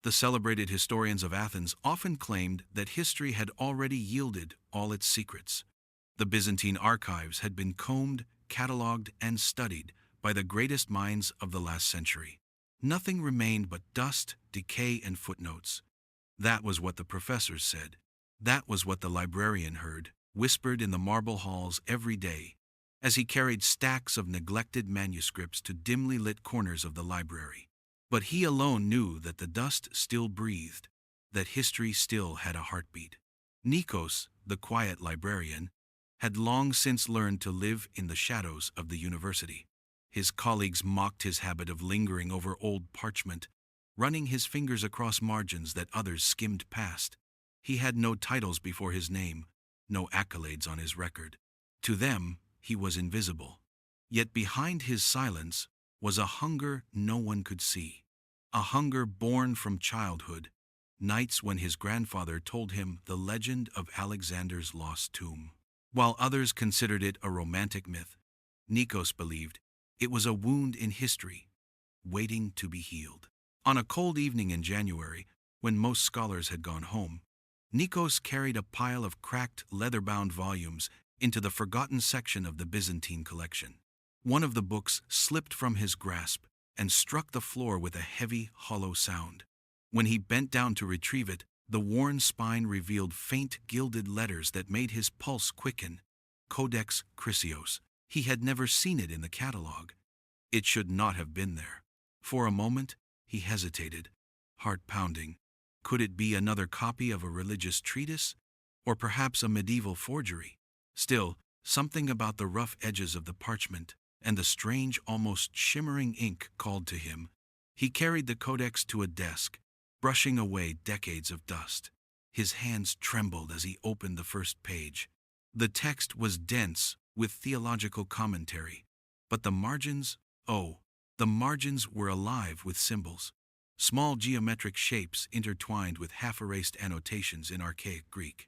The celebrated historians of Athens often claimed that history had already yielded all its secrets. The Byzantine archives had been combed, catalogued, and studied by the greatest minds of the last century. Nothing remained but dust, decay, and footnotes. That was what the professors said. That was what the librarian heard, whispered in the marble halls every day, as he carried stacks of neglected manuscripts to dimly lit corners of the library. But he alone knew that the dust still breathed, that history still had a heartbeat. Nikos, the quiet librarian, had long since learned to live in the shadows of the university. His colleagues mocked his habit of lingering over old parchment, running his fingers across margins that others skimmed past. He had no titles before his name, no accolades on his record. To them, he was invisible. Yet behind his silence was a hunger no one could see. A hunger born from childhood, nights when his grandfather told him the legend of Alexander's lost tomb. While others considered it a romantic myth, Nikos believed it was a wound in history, waiting to be healed. On a cold evening in January, when most scholars had gone home, Nikos carried a pile of cracked, leather-bound volumes into the forgotten section of the Byzantine collection. One of the books slipped from his grasp and struck the floor with a heavy, hollow sound. When he bent down to retrieve it, the worn spine revealed faint, gilded letters that made his pulse quicken. Codex Chrysios. He had never seen it in the catalogue. It should not have been there. For a moment, he hesitated, heart pounding. Could it be another copy of a religious treatise, or perhaps a medieval forgery? Still, something about the rough edges of the parchment and the strange, almost shimmering ink called to him. He carried the codex to a desk, brushing away decades of dust. His hands trembled as he opened the first page. The text was dense with theological commentary, but the margins were alive with symbols. Small geometric shapes intertwined with half-erased annotations in archaic Greek.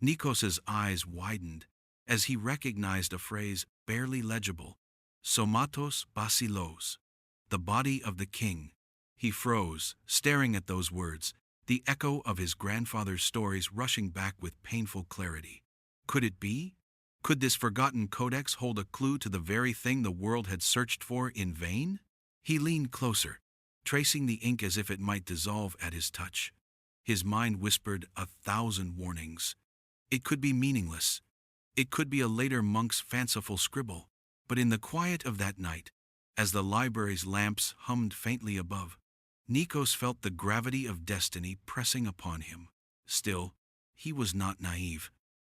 Nikos's eyes widened as he recognized a phrase barely legible, somatos basilos, the body of the king. He froze, staring at those words, the echo of his grandfather's stories rushing back with painful clarity. Could it be? Could this forgotten codex hold a clue to the very thing the world had searched for in vain? He leaned closer, tracing the ink as if it might dissolve at his touch. His mind whispered 1,000 warnings. It could be meaningless. It could be a later monk's fanciful scribble. But in the quiet of that night, as the library's lamps hummed faintly above, Nikos felt the gravity of destiny pressing upon him. Still, he was not naive.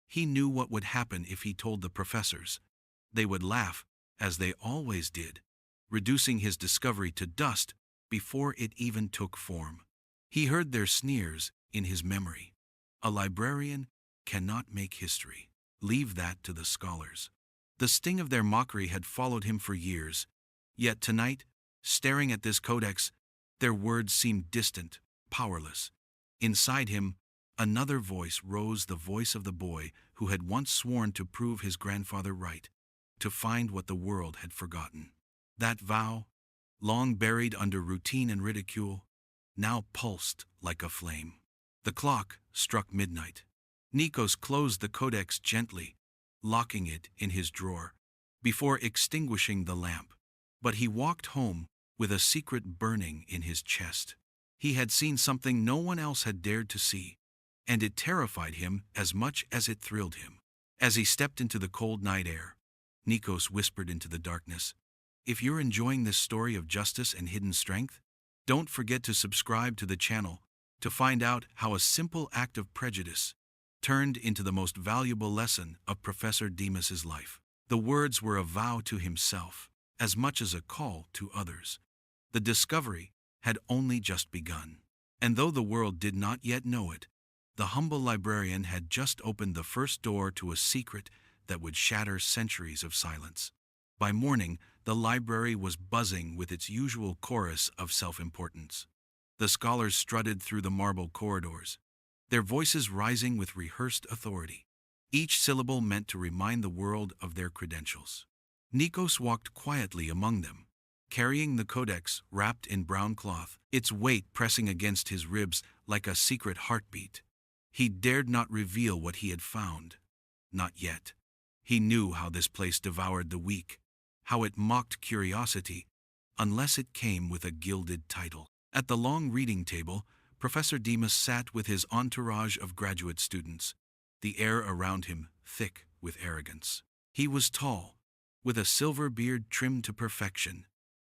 He knew what would happen if he told the professors. They would laugh, as they always did, reducing his discovery to dust before it even took form. He heard their sneers in his memory. A librarian cannot make history. Leave that to the scholars. The sting of their mockery had followed him for years. Yet tonight, staring at this codex, their words seemed distant, powerless. Inside him, another voice rose, the voice of the boy who had once sworn to prove his grandfather right, to find what the world had forgotten. That vow, long buried under routine and ridicule, now pulsed like a flame. The clock struck midnight. Nikos closed the codex gently, locking it in his drawer, before extinguishing the lamp. But he walked home with a secret burning in his chest. He had seen something no one else had dared to see, and it terrified him as much as it thrilled him. As he stepped into the cold night air, Nikos whispered into the darkness, "If you're enjoying this story of justice and hidden strength, don't forget to subscribe to the channel to find out how a simple act of prejudice turned into the most valuable lesson of Professor Demos's life." The words were a vow to himself, as much as a call to others. The discovery had only just begun. And though the world did not yet know it, the humble librarian had just opened the first door to a secret that would shatter centuries of silence. By morning, the library was buzzing with its usual chorus of self-importance. The scholars strutted through the marble corridors, their voices rising with rehearsed authority. Each syllable meant to remind the world of their credentials. Nikos walked quietly among them, carrying the codex wrapped in brown cloth, its weight pressing against his ribs like a secret heartbeat. He dared not reveal what he had found. Not yet. He knew how this place devoured the weak, how it mocked curiosity, unless it came with a gilded title. At the long reading table, Professor Demas sat with his entourage of graduate students, the air around him thick with arrogance. He was tall, with a silver beard trimmed to perfection,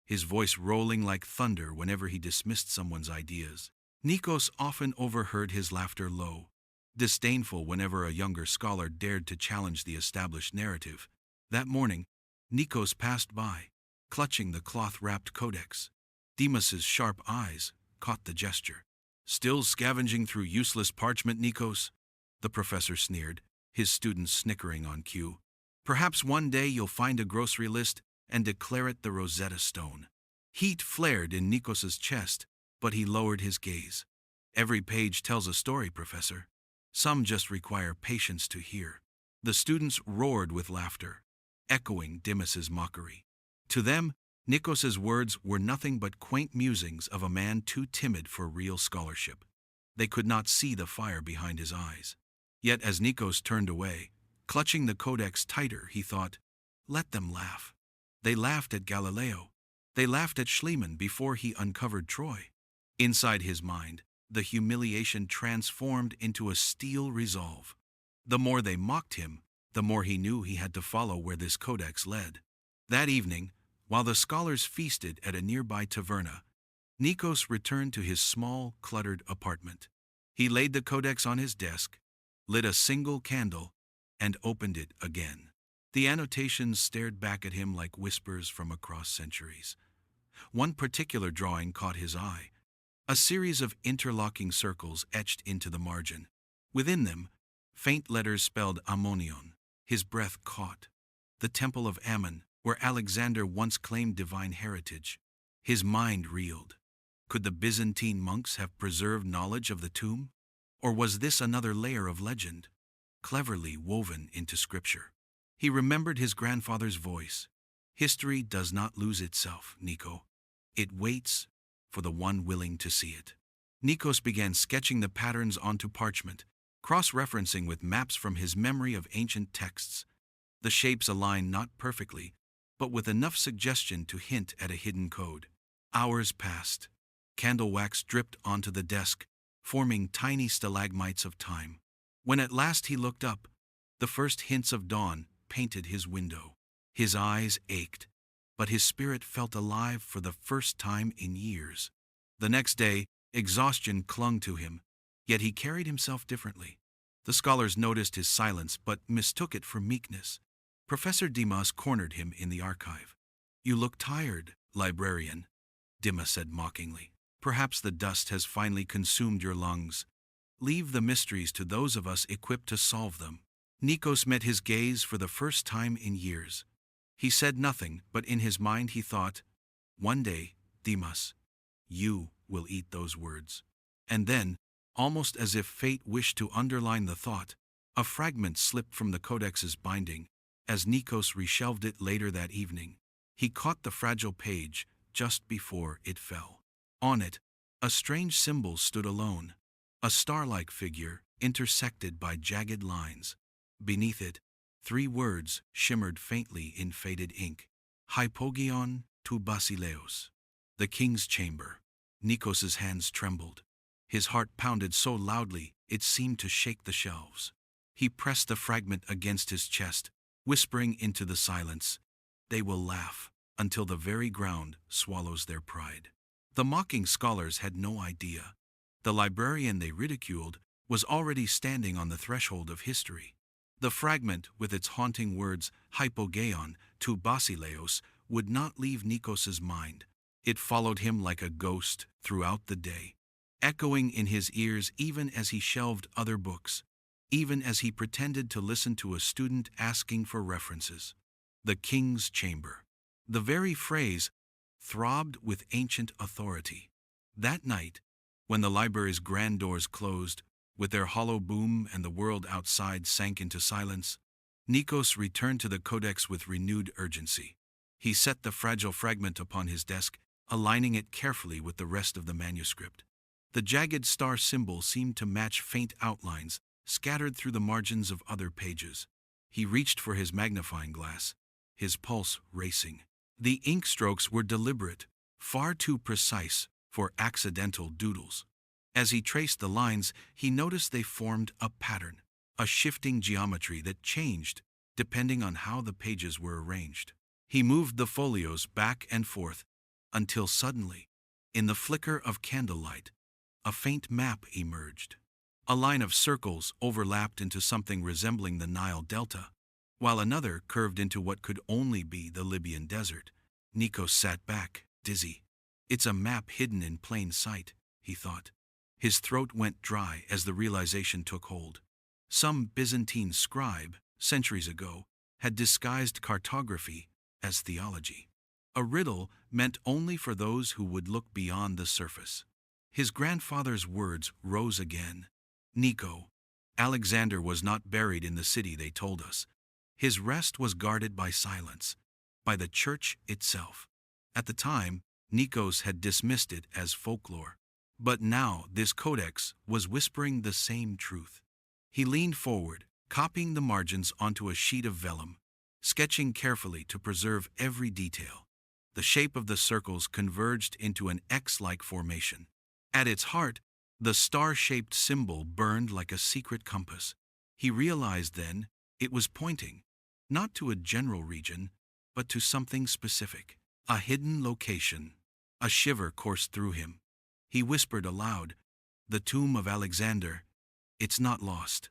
his voice rolling like thunder whenever he dismissed someone's ideas. Nikos often overheard his laughter low, disdainful whenever a younger scholar dared to challenge the established narrative. That morning, Nikos passed by, clutching the cloth-wrapped codex. Demas's sharp eyes caught the gesture. "Still scavenging through useless parchment, Nikos?" the professor sneered, his students snickering on cue. "Perhaps one day you'll find a grocery list and declare it the Rosetta Stone." Heat flared in Nikos's chest, but he lowered his gaze. "Every page tells a story, Professor. Some just require patience to hear." The students roared with laughter, echoing Demas's mockery. To them, Nikos's words were nothing but quaint musings of a man too timid for real scholarship. They could not see the fire behind his eyes. Yet as Nikos turned away, clutching the codex tighter, he thought, let them laugh. They laughed at Galileo. They laughed at Schliemann before he uncovered Troy. Inside his mind, the humiliation transformed into a steel resolve. The more they mocked him, the more he knew he had to follow where this codex led. That evening, while the scholars feasted at a nearby taverna, Nikos returned to his small, cluttered apartment. He laid the codex on his desk, lit a single candle, and opened it again. The annotations stared back at him like whispers from across centuries. One particular drawing caught his eye, a series of interlocking circles etched into the margin. Within them, faint letters spelled Ammonion. His breath caught. The Temple of Ammon, where Alexander once claimed divine heritage. His mind reeled. Could the Byzantine monks have preserved knowledge of the tomb? Or was this another layer of legend, cleverly woven into scripture? He remembered his grandfather's voice. History does not lose itself, Nico. It waits for the one willing to see it. Nikos began sketching the patterns onto parchment, cross-referencing with maps from his memory of ancient texts. The shapes aligned not perfectly, but with enough suggestion to hint at a hidden code. Hours passed. Candle wax dripped onto the desk, forming tiny stalagmites of time. When at last he looked up, the first hints of dawn painted his window. His eyes ached, but his spirit felt alive for the first time in years. The next day, exhaustion clung to him, yet he carried himself differently. The scholars noticed his silence but mistook it for meekness. Professor Demas cornered him in the archive. "You look tired, librarian," Demas said mockingly. "Perhaps the dust has finally consumed your lungs. Leave the mysteries to those of us equipped to solve them." Nikos met his gaze for the first time in years. He said nothing, but in his mind he thought, "One day, Demas, you will eat those words." And then, almost as if fate wished to underline the thought, a fragment slipped from the codex's binding. As Nikos reshelved it later that evening, he caught the fragile page just before it fell. On it, a strange symbol stood alone, a star-like figure intersected by jagged lines. Beneath it, 3 words shimmered faintly in faded ink: Hypogeon to Basileos, the king's chamber. Nikos's hands trembled. His heart pounded so loudly it seemed to shake the shelves. He pressed the fragment against his chest, whispering into the silence, "They will laugh until the very ground swallows their pride." The mocking scholars had no idea. The librarian they ridiculed was already standing on the threshold of history. The fragment, with its haunting words, Hypogeon to Basileos, would not leave Nikos's mind. It followed him like a ghost throughout the day, echoing in his ears even as he shelved other books, even as he pretended to listen to a student asking for references. The king's chamber. The very phrase throbbed with ancient authority. That night, when the library's grand doors closed, with their hollow boom and the world outside sank into silence, Nikos returned to the codex with renewed urgency. He set the fragile fragment upon his desk, aligning it carefully with the rest of the manuscript. The jagged star symbol seemed to match faint outlines scattered through the margins of other pages. He reached for his magnifying glass, his pulse racing. The ink strokes were deliberate, far too precise for accidental doodles. As he traced the lines, he noticed they formed a pattern, a shifting geometry that changed depending on how the pages were arranged. He moved the folios back and forth until suddenly, in the flicker of candlelight, a faint map emerged. A line of circles overlapped into something resembling the Nile Delta, while another curved into what could only be the Libyan desert. Nikos sat back, dizzy. It's a map hidden in plain sight, he thought. His throat went dry as the realization took hold. Some Byzantine scribe, centuries ago, had disguised cartography as theology. A riddle meant only for those who would look beyond the surface. His grandfather's words rose again. Nico, Alexander was not buried in the city they told us. His rest was guarded by silence, by the church itself. At the time, Nikos had dismissed it as folklore. But now this codex was whispering the same truth. He leaned forward, copying the margins onto a sheet of vellum, sketching carefully to preserve every detail. The shape of the circles converged into an X-like formation. At its heart, the star-shaped symbol burned like a secret compass. He realized then it was pointing, not to a general region, but to something specific, a hidden location. A shiver coursed through him. He whispered aloud, "The tomb of Alexander, it's not lost.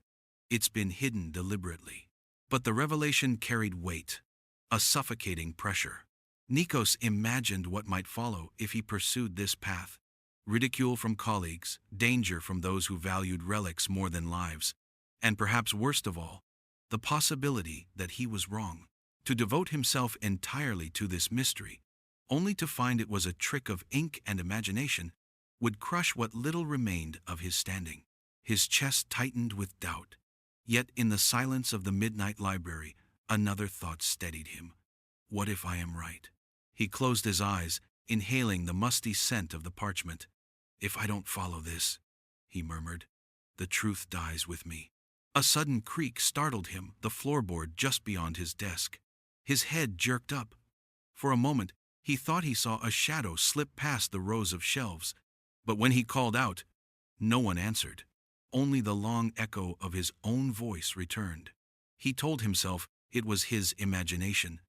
It's been hidden deliberately." But the revelation carried weight, a suffocating pressure. Nikos imagined what might follow if he pursued this path. Ridicule from colleagues, danger from those who valued relics more than lives, and perhaps worst of all, the possibility that he was wrong. To devote himself entirely to this mystery, only to find it was a trick of ink and imagination, would crush what little remained of his standing. His chest tightened with doubt. Yet in the silence of the midnight library, another thought steadied him. What if I am right? He closed his eyes, inhaling the musty scent of the parchment. If I don't follow this, he murmured, the truth dies with me. A sudden creak startled him, the floorboard just beyond his desk. His head jerked up. For a moment, he thought he saw a shadow slip past the rows of shelves, but when he called out, no one answered. Only the long echo of his own voice returned. He told himself it was his imagination,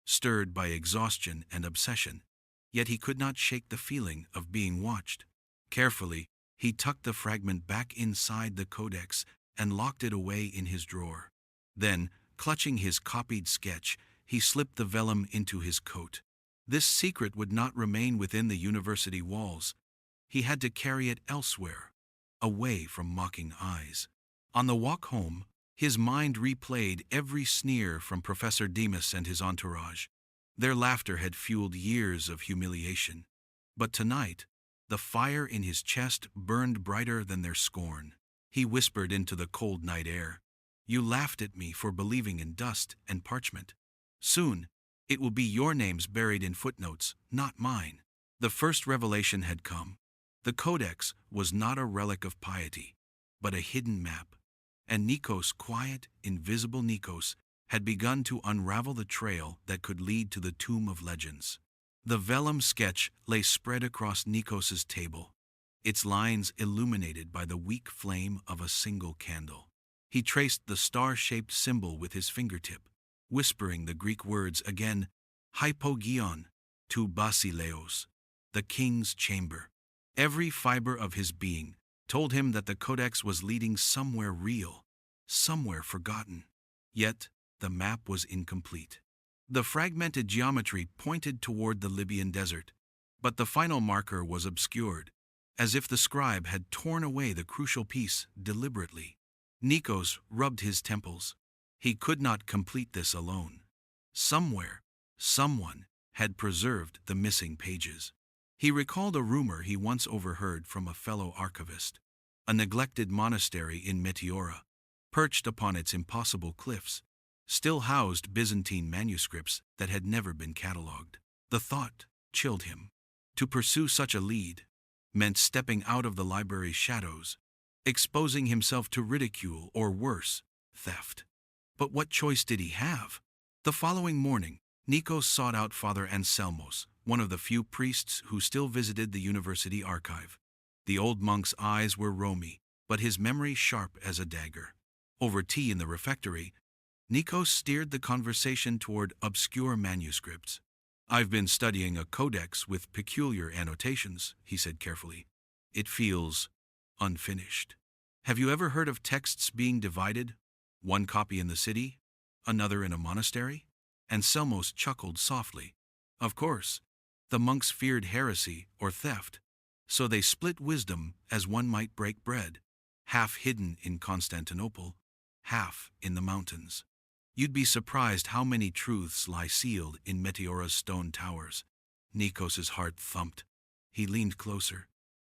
stirred by exhaustion and obsession, yet he could not shake the feeling of being watched. Carefully, he tucked the fragment back inside the codex and locked it away in his drawer. Then, clutching his copied sketch, he slipped the vellum into his coat. This secret would not remain within the university walls. He had to carry it elsewhere, away from mocking eyes. On the walk home, his mind replayed every sneer from Professor Demas and his entourage. Their laughter had fueled years of humiliation. But tonight, the fire in his chest burned brighter than their scorn. He whispered into the cold night air, "You laughed at me for believing in dust and parchment. Soon, it will be your names buried in footnotes, not mine." The first revelation had come. The codex was not a relic of piety, but a hidden map. And Nikos, quiet, invisible Nikos, had begun to unravel the trail that could lead to the tomb of legends. The vellum sketch lay spread across Nikos's table, its lines illuminated by the weak flame of a single candle. He traced the star-shaped symbol with his fingertip, whispering the Greek words again, hypogeon, to basileos, the king's chamber. Every fiber of his being told him that the codex was leading somewhere real, somewhere forgotten. Yet, the map was incomplete. The fragmented geometry pointed toward the Libyan desert, but the final marker was obscured, as if the scribe had torn away the crucial piece deliberately. Nikos rubbed his temples. He could not complete this alone. Somewhere, someone had preserved the missing pages. He recalled a rumor he once overheard from a fellow archivist. A neglected monastery in Meteora, perched upon its impossible cliffs, still housed Byzantine manuscripts that had never been catalogued. The thought chilled him. To pursue such a lead meant stepping out of the library's shadows, exposing himself to ridicule or worse, theft. But what choice did he have? The following morning, Nikos sought out Father Anselmos, one of the few priests who still visited the university archive. The old monk's eyes were roamy, but his memory sharp as a dagger. Over tea in the refectory, Nikos steered the conversation toward obscure manuscripts. "I've been studying a codex with peculiar annotations," he said carefully. "It feels unfinished. Have you ever heard of texts being divided? One copy in the city, another in a monastery?" Anselmos chuckled softly. "Of course. The monks feared heresy or theft, so they split wisdom as one might break bread, half hidden in Constantinople, half in the mountains. You'd be surprised how many truths lie sealed in Meteora's stone towers." Nikos's heart thumped. He leaned closer.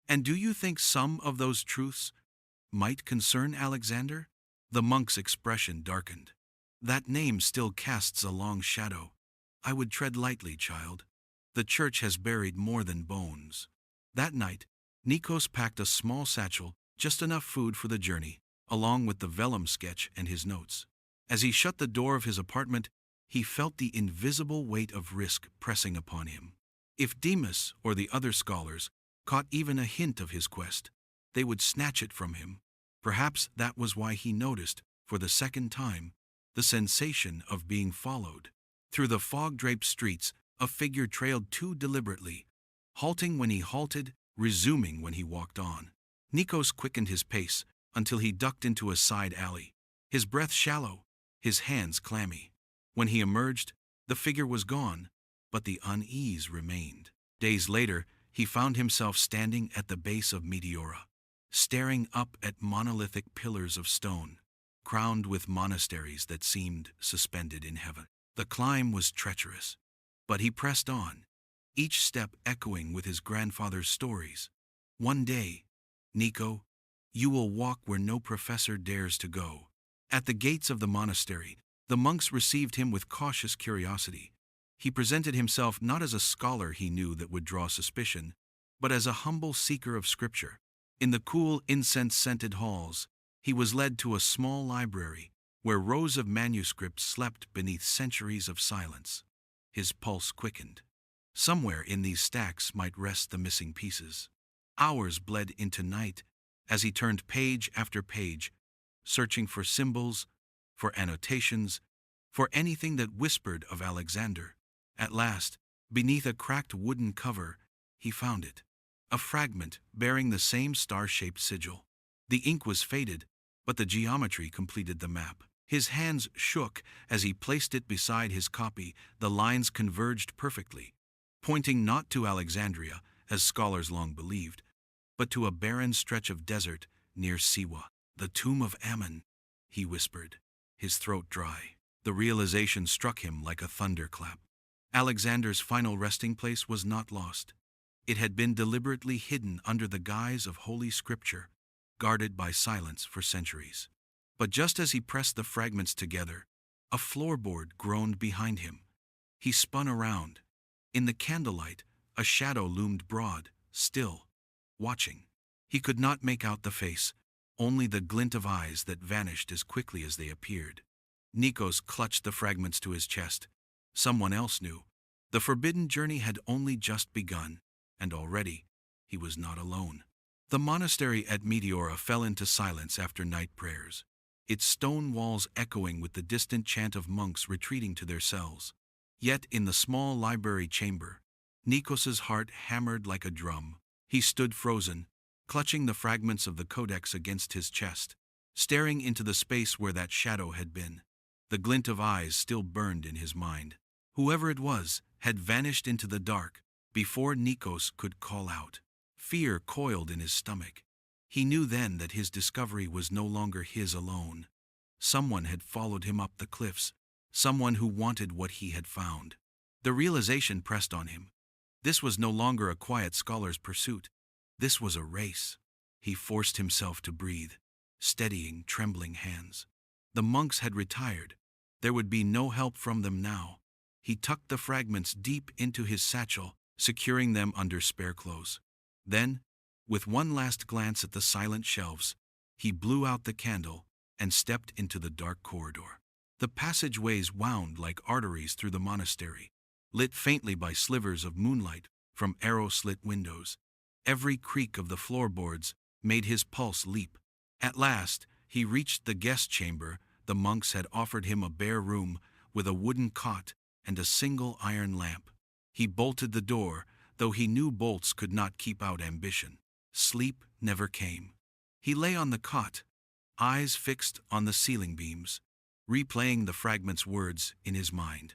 "And do you think some of those truths might concern Alexander?" The monk's expression darkened. "That name still casts a long shadow. I would tread lightly, child. The church has buried more than bones." That night, Nikos packed a small satchel, just enough food for the journey, along with the vellum sketch and his notes. As he shut the door of his apartment, he felt the invisible weight of risk pressing upon him. If Demas or the other scholars caught even a hint of his quest, they would snatch it from him. Perhaps that was why he noticed, for the second time, the sensation of being followed. Through the fog-draped streets, a figure trailed too deliberately, halting when he halted, resuming when he walked on. Nikos quickened his pace until he ducked into a side alley, his breath shallow, his hands clammy. When he emerged, the figure was gone, but the unease remained. Days later, he found himself standing at the base of Meteora, staring up at monolithic pillars of stone, crowned with monasteries that seemed suspended in heaven. The climb was treacherous, but he pressed on, each step echoing with his grandfather's stories. "One day, Nico, you will walk where no professor dares to go." At the gates of the monastery, the monks received him with cautious curiosity. He presented himself not as a scholar he knew that would draw suspicion, but as a humble seeker of scripture. In the cool, incense-scented halls, he was led to a small library, where rows of manuscripts slept beneath centuries of silence. His pulse quickened. Somewhere in these stacks might rest the missing pieces. Hours bled into night as he turned page after page, searching for symbols, for annotations, for anything that whispered of Alexander. At last, beneath a cracked wooden cover, he found it. A fragment bearing the same star-shaped sigil. The ink was faded, but the geometry completed the map. His hands shook as he placed it beside his copy. The lines converged perfectly, pointing not to Alexandria, as scholars long believed, but to a barren stretch of desert near Siwa. "The tomb of Ammon," he whispered, his throat dry. The realization struck him like a thunderclap. Alexander's final resting place was not lost. It had been deliberately hidden under the guise of holy scripture, guarded by silence for centuries. But just as he pressed the fragments together, a floorboard groaned behind him. He spun around. In the candlelight, a shadow loomed broad, still, watching. He could not make out the face, only the glint of eyes that vanished as quickly as they appeared. Nikos clutched the fragments to his chest. Someone else knew. The forbidden journey had only just begun, and already he was not alone. The monastery at Meteora fell into silence after night prayers, its stone walls echoing with the distant chant of monks retreating to their cells. Yet in the small library chamber, Nikos's heart hammered like a drum. He stood frozen, clutching the fragments of the codex against his chest, staring into the space where that shadow had been. The glint of eyes still burned in his mind. Whoever it was had vanished into the dark before Nikos could call out. Fear coiled in his stomach. He knew then that his discovery was no longer his alone. Someone had followed him up the cliffs, someone who wanted what he had found. The realization pressed on him. This was no longer a quiet scholar's pursuit. This was a race. He forced himself to breathe, steadying trembling hands. The monks had retired, There would be no help from them now. He tucked the fragments deep into his satchel, securing them under spare clothes. Then, with one last glance at the silent shelves, he blew out the candle and stepped into the dark corridor. The passageways wound like arteries through the monastery, lit faintly by slivers of moonlight from arrow-slit windows. Every creak of the floorboards made his pulse leap. At last, he reached the guest chamber. The monks had offered him a bare room with a wooden cot and a single iron lamp. He bolted the door, though he knew bolts could not keep out ambition. Sleep never came. He lay on the cot, eyes fixed on the ceiling beams, replaying the fragment's words in his mind.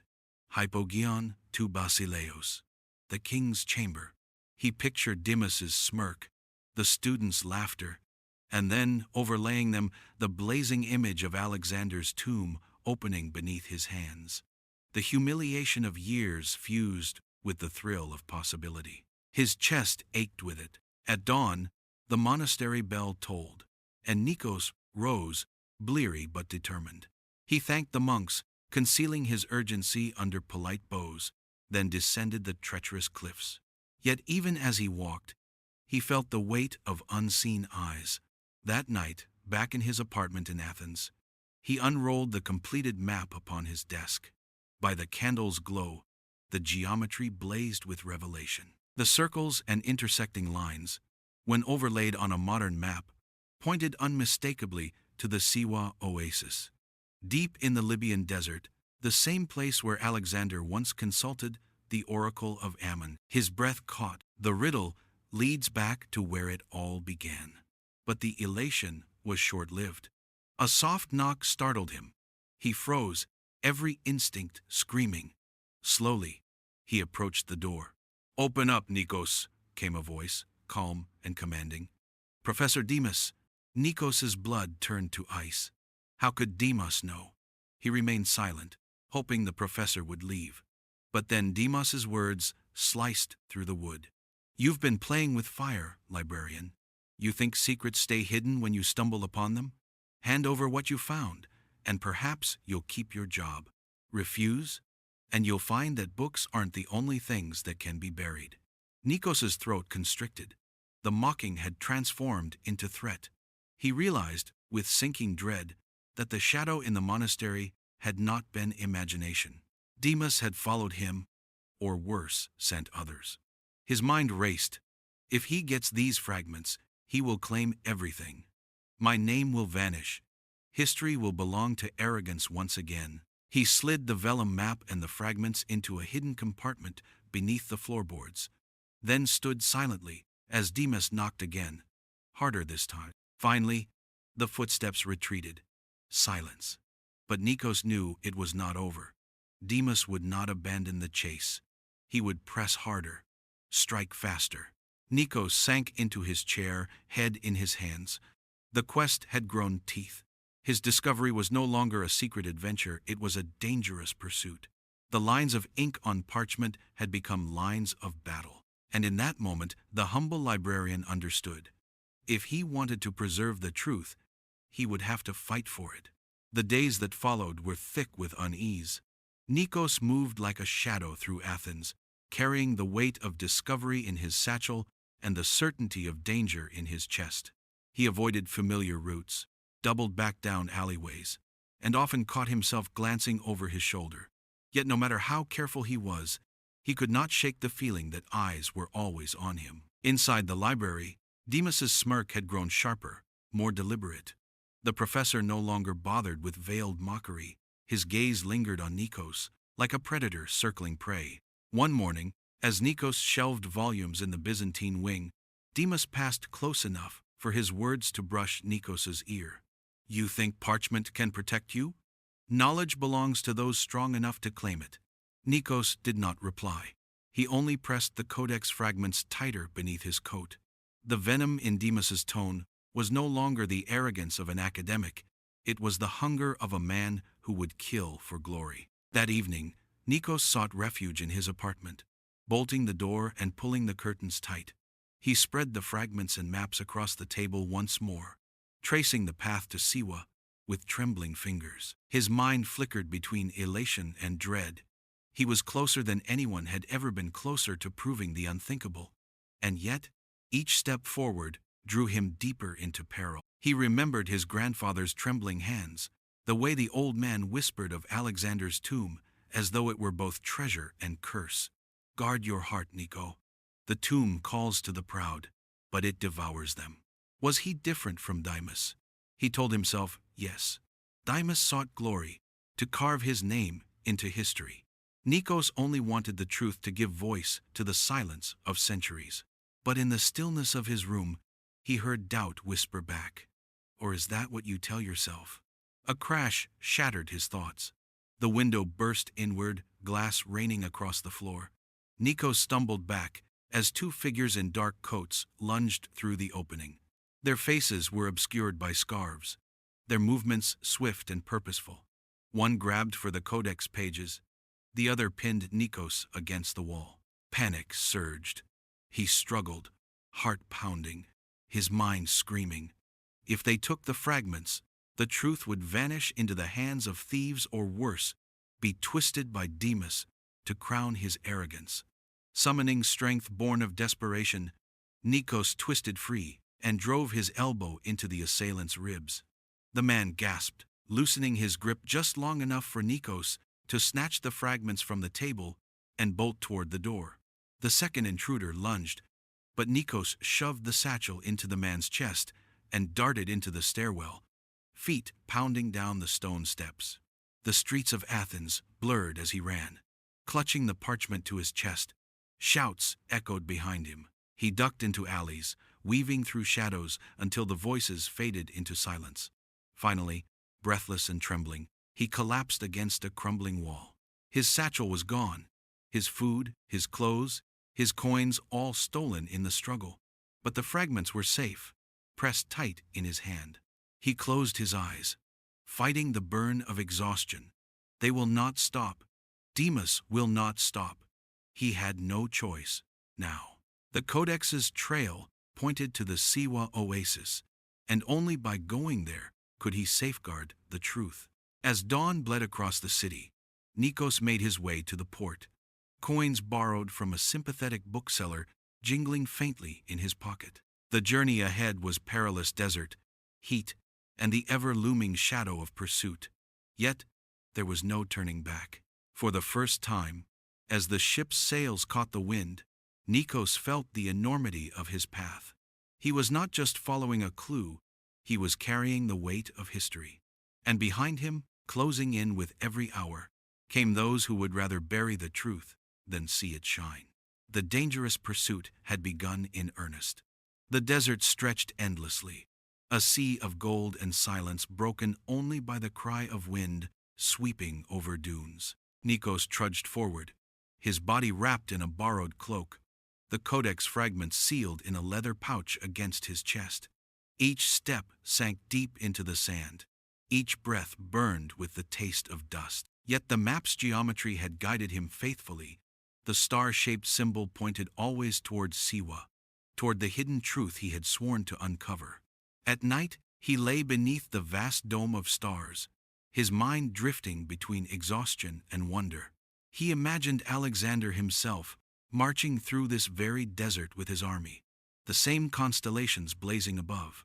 Hypogeon tu basileos, the king's chamber. He pictured Demas's smirk, the students' laughter, and then, overlaying them, the blazing image of Alexander's tomb opening beneath his hands. The humiliation of years fused with the thrill of possibility. His chest ached with it. At dawn, the monastery bell tolled, and Nikos rose, bleary but determined. He thanked the monks, concealing his urgency under polite bows, then descended the treacherous cliffs. Yet even as he walked, he felt the weight of unseen eyes. That night, back in his apartment in Athens, he unrolled the completed map upon his desk. By the candle's glow, the geometry blazed with revelation. The circles and intersecting lines, when overlaid on a modern map, pointed unmistakably to the Siwa oasis. Deep in the Libyan desert, the same place where Alexander once consulted the oracle of Ammon. His breath caught. The riddle leads back to where it all began. But the elation was short-lived. A soft knock startled him. He froze, every instinct screaming. Slowly, he approached the door. "Open up, Nikos," came a voice, calm and commanding. "Professor Demas." Nikos's blood turned to ice. How could Demas know? He remained silent, hoping the professor would leave. But then Demas's words sliced through the wood. "You've been playing with fire, librarian. You think secrets stay hidden when you stumble upon them? Hand over what you found, and perhaps you'll keep your job. Refuse, and you'll find that books aren't the only things that can be buried." Nikos's throat constricted. The mocking had transformed into threat. He realized, with sinking dread, that the shadow in the monastery had not been imagination. Demas had followed him, or worse, sent others. His mind raced. If he gets these fragments, he will claim everything. My name will vanish. History will belong to arrogance once again. He slid the vellum map and the fragments into a hidden compartment beneath the floorboards, then stood silently as Demas knocked again, harder this time. Finally, the footsteps retreated. Silence. But Nikos knew it was not over. Demas would not abandon the chase. He would press harder, strike faster. Nikos sank into his chair, head in his hands. The quest had grown teeth. His discovery was no longer a secret adventure, it was a dangerous pursuit. The lines of ink on parchment had become lines of battle. And in that moment, the humble librarian understood. If he wanted to preserve the truth, he would have to fight for it. The days that followed were thick with unease. Nikos moved like a shadow through Athens, carrying the weight of discovery in his satchel and the certainty of danger in his chest. He avoided familiar routes, doubled back down alleyways, and often caught himself glancing over his shoulder. Yet no matter how careful he was, he could not shake the feeling that eyes were always on him. Inside the library, Demas's smirk had grown sharper, more deliberate. The professor no longer bothered with veiled mockery. His gaze lingered on Nikos, like a predator circling prey. One morning, as Nikos shelved volumes in the Byzantine wing, Demas passed close enough for his words to brush Nikos's ear. "You think parchment can protect you? Knowledge belongs to those strong enough to claim it." Nikos did not reply. He only pressed the codex fragments tighter beneath his coat. The venom in Demas's tone was no longer the arrogance of an academic, it was the hunger of a man who would kill for glory. That evening, Nikos sought refuge in his apartment, bolting the door and pulling the curtains tight. He spread the fragments and maps across the table once more, tracing the path to Siwa, with trembling fingers. His mind flickered between elation and dread. He was closer than anyone had ever been closer to proving the unthinkable. And yet, each step forward drew him deeper into peril. He remembered his grandfather's trembling hands, the way the old man whispered of Alexander's tomb, as though it were both treasure and curse. Guard your heart, Niko. The tomb calls to the proud, but it devours them. Was he different from Deimos? He told himself, yes. Deimos sought glory, to carve his name into history. Nikos only wanted the truth to give voice to the silence of centuries. But in the stillness of his room, he heard doubt whisper back. Or is that what you tell yourself? A crash shattered his thoughts. The window burst inward, glass raining across the floor. Nikos stumbled back as two figures in dark coats lunged through the opening. Their faces were obscured by scarves, their movements swift and purposeful. One grabbed for the codex pages, the other pinned Nikos against the wall. Panic surged. He struggled, heart pounding, his mind screaming. If they took the fragments, the truth would vanish into the hands of thieves or worse, be twisted by Deimos to crown his arrogance. Summoning strength born of desperation, Nikos twisted free and drove his elbow into the assailant's ribs. The man gasped, loosening his grip just long enough for Nikos to snatch the fragments from the table and bolt toward the door. The second intruder lunged, but Nikos shoved the satchel into the man's chest and darted into the stairwell, feet pounding down the stone steps. The streets of Athens blurred as he ran, clutching the parchment to his chest. Shouts echoed behind him. He ducked into alleys, weaving through shadows until the voices faded into silence. Finally, breathless and trembling, he collapsed against a crumbling wall. His satchel was gone, his food, his clothes, his coins all stolen in the struggle. But the fragments were safe, pressed tight in his hand. He closed his eyes, fighting the burn of exhaustion. They will not stop. Deimos will not stop. He had no choice now. The Codex's trail pointed to the Siwa oasis, and only by going there could he safeguard the truth. As dawn bled across the city, Nikos made his way to the port, coins borrowed from a sympathetic bookseller jingling faintly in his pocket. The journey ahead was perilous desert, heat, and the ever-looming shadow of pursuit. Yet, there was no turning back. For the first time, as the ship's sails caught the wind, Nikos felt the enormity of his path. He was not just following a clue, he was carrying the weight of history. And behind him, closing in with every hour, came those who would rather bury the truth than see it shine. The dangerous pursuit had begun in earnest. The desert stretched endlessly, a sea of gold and silence broken only by the cry of wind sweeping over dunes. Nikos trudged forward, his body wrapped in a borrowed cloak, the codex fragments sealed in a leather pouch against his chest. Each step sank deep into the sand. Each breath burned with the taste of dust. Yet the map's geometry had guided him faithfully. The star-shaped symbol pointed always toward Siwa, toward the hidden truth he had sworn to uncover. At night, he lay beneath the vast dome of stars, his mind drifting between exhaustion and wonder. He imagined Alexander himself, marching through this very desert with his army, the same constellations blazing above.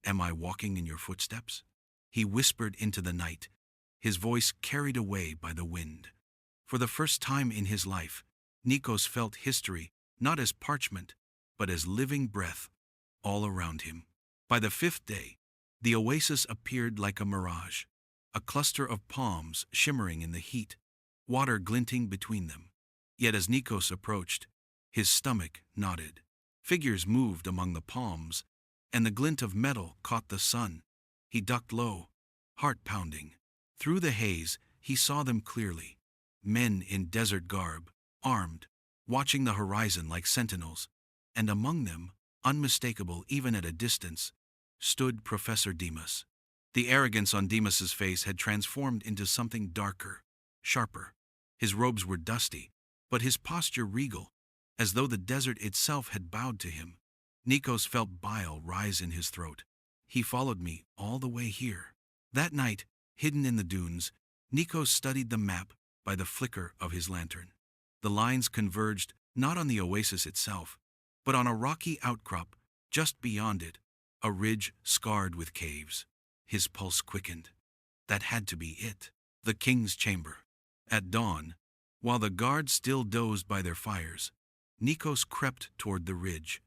"Am I walking in your footsteps?" He whispered into the night, his voice carried away by the wind. For the first time in his life, Nikos felt history not as parchment, but as living breath all around him. By the fifth day, the oasis appeared like a mirage, a cluster of palms shimmering in the heat, water glinting between them. Yet as Nikos approached, his stomach nodded. Figures moved among the palms, and the glint of metal caught the sun. He ducked low, heart pounding. Through the haze, he saw them clearly. Men in desert garb, armed, watching the horizon like sentinels. And among them, unmistakable even at a distance, stood Professor Deimos. The arrogance on Deimos's face had transformed into something darker, sharper. His robes were dusty, but his posture regal, as though the desert itself had bowed to him. Nikos felt bile rise in his throat. He followed me all the way here. That night, hidden in the dunes, Nikos studied the map by the flicker of his lantern. The lines converged not on the oasis itself, but on a rocky outcrop just beyond it, a ridge scarred with caves. His pulse quickened. That had to be it. The king's chamber. At dawn, while the guards still dozed by their fires, Nikos crept toward the ridge.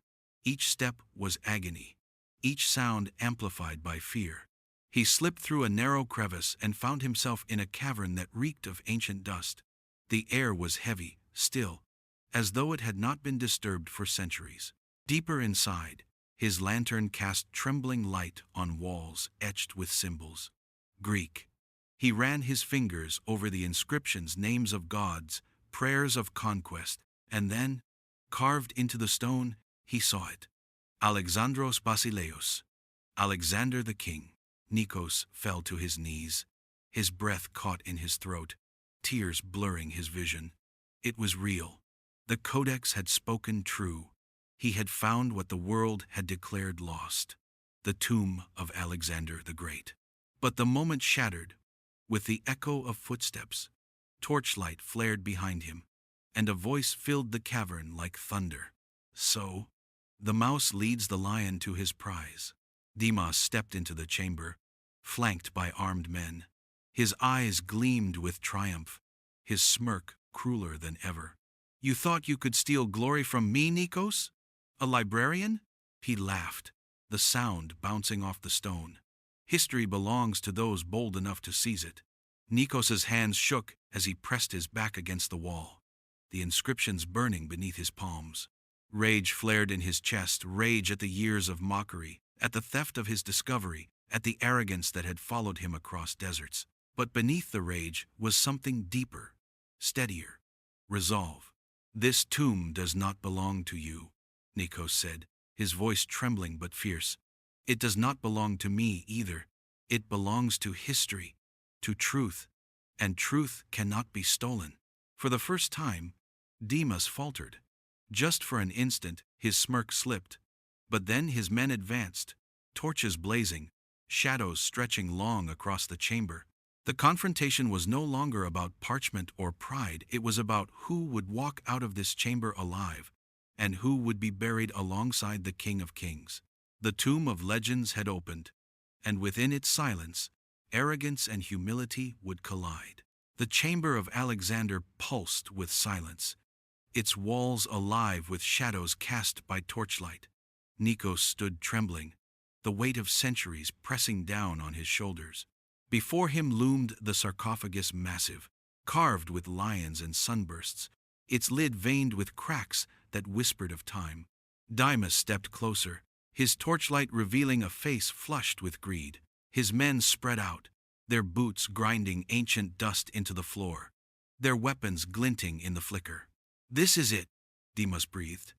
Each step was agony, each sound amplified by fear. He slipped through a narrow crevice and found himself in a cavern that reeked of ancient dust. The air was heavy, still, as though it had not been disturbed for centuries. Deeper inside, his lantern cast trembling light on walls etched with symbols. Greek. He ran his fingers over the inscriptions, names of gods, prayers of conquest, and then, carved into the stone, he saw it. Alexandros Basileos. Alexander the King. Nikos fell to his knees. His breath caught in his throat, tears blurring his vision. It was real. The Codex had spoken true. He had found what the world had declared lost, the tomb of Alexander the Great. But the moment shattered. With the echo of footsteps, torchlight flared behind him, and a voice filled the cavern like thunder. So, the mouse leads the lion to his prize. Demas stepped into the chamber, flanked by armed men. His eyes gleamed with triumph, his smirk crueler than ever. "You thought you could steal glory from me, Nikos? A librarian?" He laughed, the sound bouncing off the stone. "History belongs to those bold enough to seize it." Nikos's hands shook as he pressed his back against the wall, the inscriptions burning beneath his palms. Rage flared in his chest, rage at the years of mockery, at the theft of his discovery, at the arrogance that had followed him across deserts. But beneath the rage was something deeper, steadier. Resolve. "This tomb does not belong to you," Nikos said, his voice trembling but fierce. "It does not belong to me either. It belongs to history, to truth, and truth cannot be stolen." For the first time, Demas faltered. Just for an instant, his smirk slipped, but then his men advanced, torches blazing, shadows stretching long across the chamber. The confrontation was no longer about parchment or pride, it was about who would walk out of this chamber alive, and who would be buried alongside the King of Kings. The tomb of legends had opened, and within its silence, arrogance and humility would collide. The chamber of Alexander pulsed with silence, its walls alive with shadows cast by torchlight. Nikos stood trembling, the weight of centuries pressing down on his shoulders. Before him loomed the sarcophagus, massive, carved with lions and sunbursts, its lid veined with cracks that whispered of time. Demas stepped closer, his torchlight revealing a face flushed with greed. His men spread out, their boots grinding ancient dust into the floor, their weapons glinting in the flicker. "This is it," Demas breathed,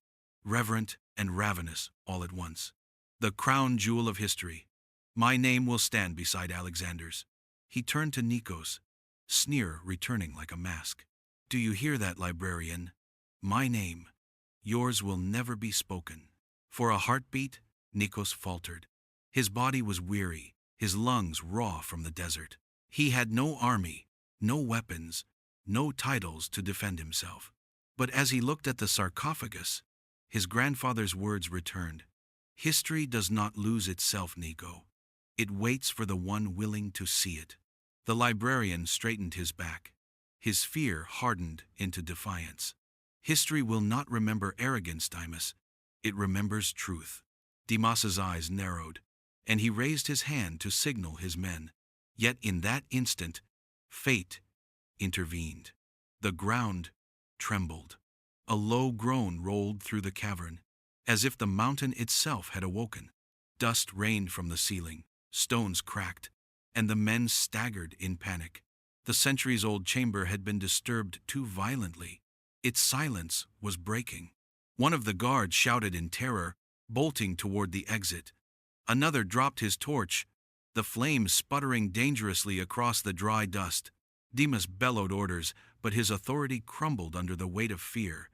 reverent and ravenous all at once. "The crown jewel of history. My name will stand beside Alexander's." He turned to Nikos, sneer returning like a mask. "Do you hear that, librarian? My name, yours will never be spoken." For a heartbeat, Nikos faltered. His body was weary, his lungs raw from the desert. He had no army, no weapons, no titles to defend himself. But as he looked at the sarcophagus, his grandfather's words returned. "History does not lose itself, Nico. It waits for the one willing to see it." The librarian straightened his back. His fear hardened into defiance. "History will not remember arrogance, Demas. It remembers truth." Demas's eyes narrowed, and he raised his hand to signal his men. Yet in that instant, fate intervened. The ground trembled. A low groan rolled through the cavern, as if the mountain itself had awoken. Dust rained from the ceiling, stones cracked, and the men staggered in panic. The centuries-old chamber had been disturbed too violently. Its silence was breaking. One of the guards shouted in terror, bolting toward the exit. Another dropped his torch, the flames sputtering dangerously across the dry dust. Demas bellowed orders, but his authority crumbled under the weight of fear.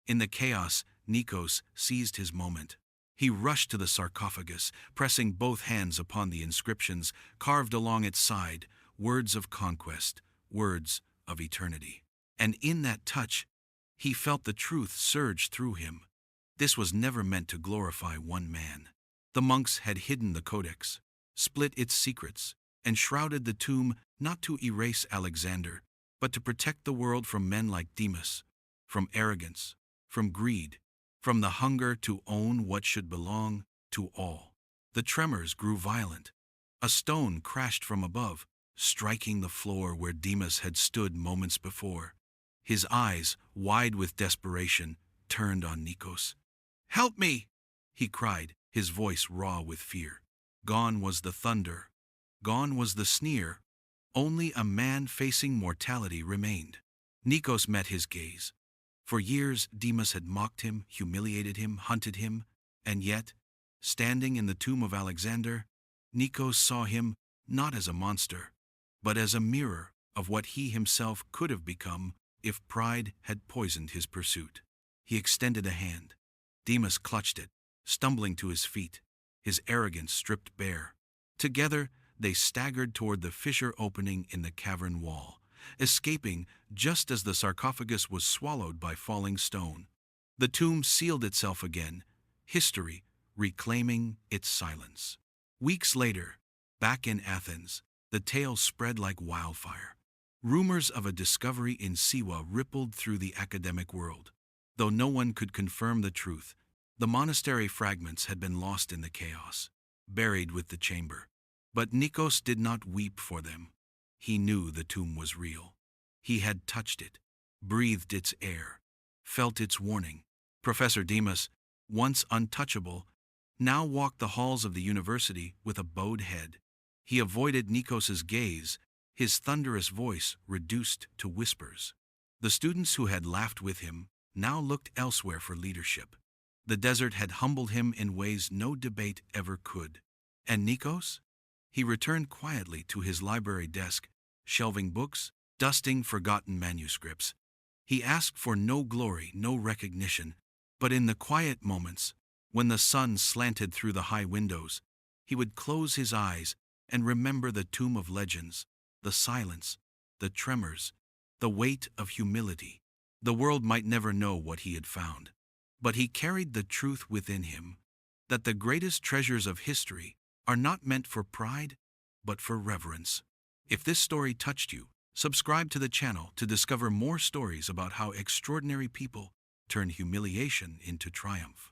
In the chaos, Nikos seized his moment. He rushed to the sarcophagus, pressing both hands upon the inscriptions carved along its side, words of conquest, words of eternity. And in that touch, he felt the truth surge through him. This was never meant to glorify one man. The monks had hidden the codex, split its secrets, and shrouded the tomb not to erase Alexander, but to protect the world from men like Demas, from arrogance, from greed, from the hunger to own what should belong to all. The tremors grew violent. A stone crashed from above, striking the floor where Demas had stood moments before. His eyes, wide with desperation, turned on Nikos. "Help me!" he cried, his voice raw with fear. Gone was the thunder. Gone was the sneer. Only a man facing mortality remained. Nikos met his gaze. For years, Demas had mocked him, humiliated him, hunted him, and yet, standing in the tomb of Alexander, Nikos saw him not as a monster, but as a mirror of what he himself could have become if pride had poisoned his pursuit. He extended a hand. Demas clutched it, stumbling to his feet, his arrogance stripped bare. Together, they staggered toward the fissure opening in the cavern wall, escaping just as the sarcophagus was swallowed by falling stone. The tomb sealed itself again, history reclaiming its silence. Weeks later, back in Athens, the tale spread like wildfire. Rumors of a discovery in Siwa rippled through the academic world. Though no one could confirm the truth, the monastery fragments had been lost in the chaos, buried with the chamber. But Nikos did not weep for them. He knew the tomb was real. He had touched it, breathed its air, felt its warning. Professor Demas, once untouchable, now walked the halls of the university with a bowed head. He avoided Nikos's gaze, his thunderous voice reduced to whispers. The students who had laughed with him now looked elsewhere for leadership. The desert had humbled him in ways no debate ever could. And Nikos? He returned quietly to his library desk, shelving books, dusting forgotten manuscripts. He asked for no glory, no recognition, but in the quiet moments, when the sun slanted through the high windows, he would close his eyes and remember the tomb of legends, the silence, the tremors, the weight of humility. The world might never know what he had found, but he carried the truth within him, that the greatest treasures of history are not meant for pride, but for reverence. If this story touched you, subscribe to the channel to discover more stories about how extraordinary people turn humiliation into triumph.